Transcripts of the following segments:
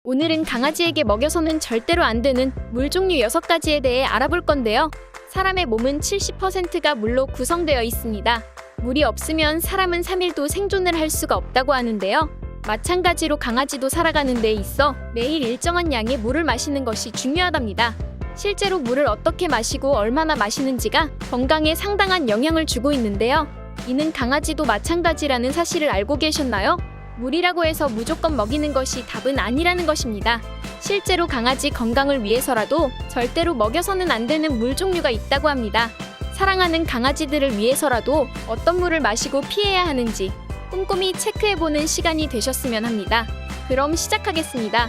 오늘은 강아지에게 먹여서는 절대로 안 되는 물 종류 6가지에 대해 알아볼 건데요. 사람의 몸은 70%가 물로 구성되어 있습니다. 물이 없으면 사람은 3일도 생존을 할 수가 없다고 하는데요. 마찬가지로 강아지도 살아가는 데 있어 매일 일정한 양의 물을 마시는 것이 중요하답니다. 실제로 물을 어떻게 마시고 얼마나 마시는지가 건강에 상당한 영향을 주고 있는데요. 이는 강아지도 마찬가지라는 사실을 알고 계셨나요? 물이라고 해서 무조건 먹이는 것이 답은 아니라는 것입니다. 실제로 강아지 건강을 위해서라도 절대로 먹여서는 안 되는 물 종류가 있다고 합니다. 사랑하는 강아지들을 위해서라도 어떤 물을 마시고 피해야 하는지 꼼꼼히 체크해보는 시간이 되셨으면 합니다. 그럼 시작하겠습니다.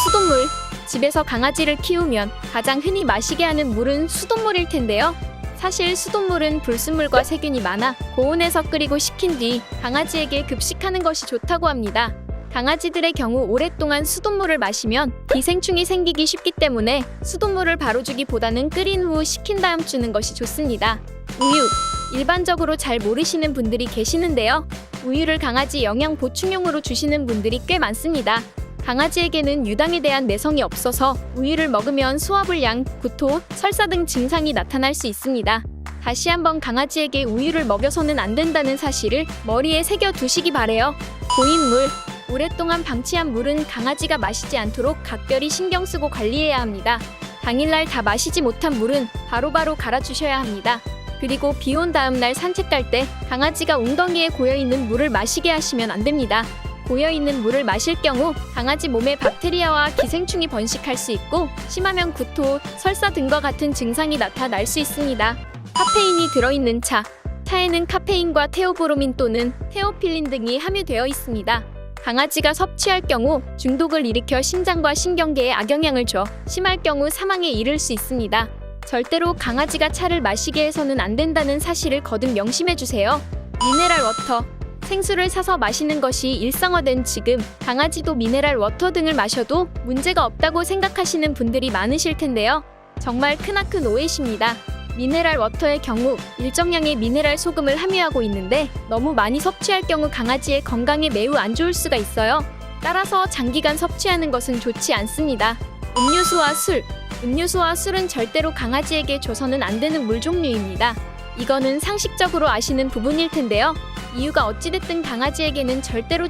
수돗물. 집에서 강아지를 키우면 가장 흔히 마시게 하는 물은 수돗물일 텐데요. 사실 수돗물은 불순물과 세균이 많아 고온에서 끓이고 식힌 뒤 강아지에게 급식하는 것이 좋다고 합니다. 강아지들의 경우 오랫동안 수돗물을 마시면 기생충이 생기기 쉽기 때문에 수돗물을 바로 주기보다는 끓인 후 식힌 다음 주는 것이 좋습니다. 우유. 일반적으로 잘 모르시는 분들이 계시는데요. 우유를 강아지 영양 보충용으로 주시는 분들이 꽤 많습니다. 강아지에게는 유당에 대한 내성이 없어서 우유를 먹으면 소화불량, 구토, 설사 등 증상이 나타날 수 있습니다. 다시 한번 강아지에게 우유를 먹여서는 안 된다는 사실을 머리에 새겨 두시기 바래요. 고인물. 오랫동안 방치한 물은 강아지가 마시지 않도록 각별히 신경 쓰고 관리해야 합니다. 당일날 다 마시지 못한 물은 바로바로 갈아주셔야 합니다. 그리고 비 온 다음 날 산책 갈 때 강아지가 웅덩이에 고여있는 물을 마시게 하시면 안 됩니다. 고여있는 물을 마실 경우 강아지 몸에 박테리아와 기생충이 번식할 수 있고 심하면 구토, 설사 등과 같은 증상이 나타날 수 있습니다. 카페인이 들어있는 차. 차에는 카페인과 테오브로민 또는 테오필린 등이 함유되어 있습니다. 강아지가 섭취할 경우 중독을 일으켜 심장과 신경계에 악영향을 줘 심할 경우 사망에 이를 수 있습니다. 절대로 강아지가 차를 마시게 해서는 안 된다는 사실을 거듭 명심해주세요. 미네랄 워터. 생수를 사서 마시는 것이 일상화된 지금 강아지도 미네랄 워터 등을 마셔도 문제가 없다고 생각하시는 분들이 많으실 텐데요. 정말 크나큰 오해십니다. 미네랄 워터의 경우 일정량의 미네랄 소금을 함유하고 있는데 너무 많이 섭취할 경우 강아지의 건강에 매우 안 좋을 수가 있어요. 따라서 장기간 섭취하는 것은 좋지 않습니다. 음료수와 술. 음료수와 술은 절대로 강아지에게 줘서는 안 되는 물 종류입니다. 이거는 상식적으로 아시는 부분일 텐데요. 이유가 어찌됐든 강아지에게는 절대로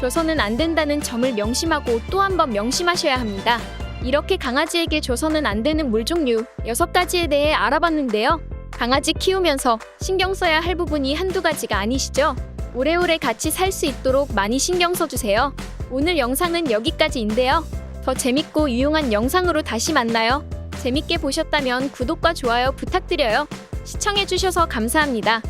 줘서는 안 된다는 점을 명심하고 또 한 번 명심하셔야 합니다. 이렇게 강아지에게 줘서는 안 되는 물 종류 6가지에 대해 알아봤는데요. 강아지 키우면서 신경 써야 할 부분이 한두 가지가 아니시죠? 오래오래 같이 살 수 있도록 많이 신경 써주세요. 오늘 영상은 여기까지인데요. 더 재밌고 유용한 영상으로 다시 만나요. 재밌게 보셨다면 구독과 좋아요 부탁드려요. 시청해주셔서 감사합니다.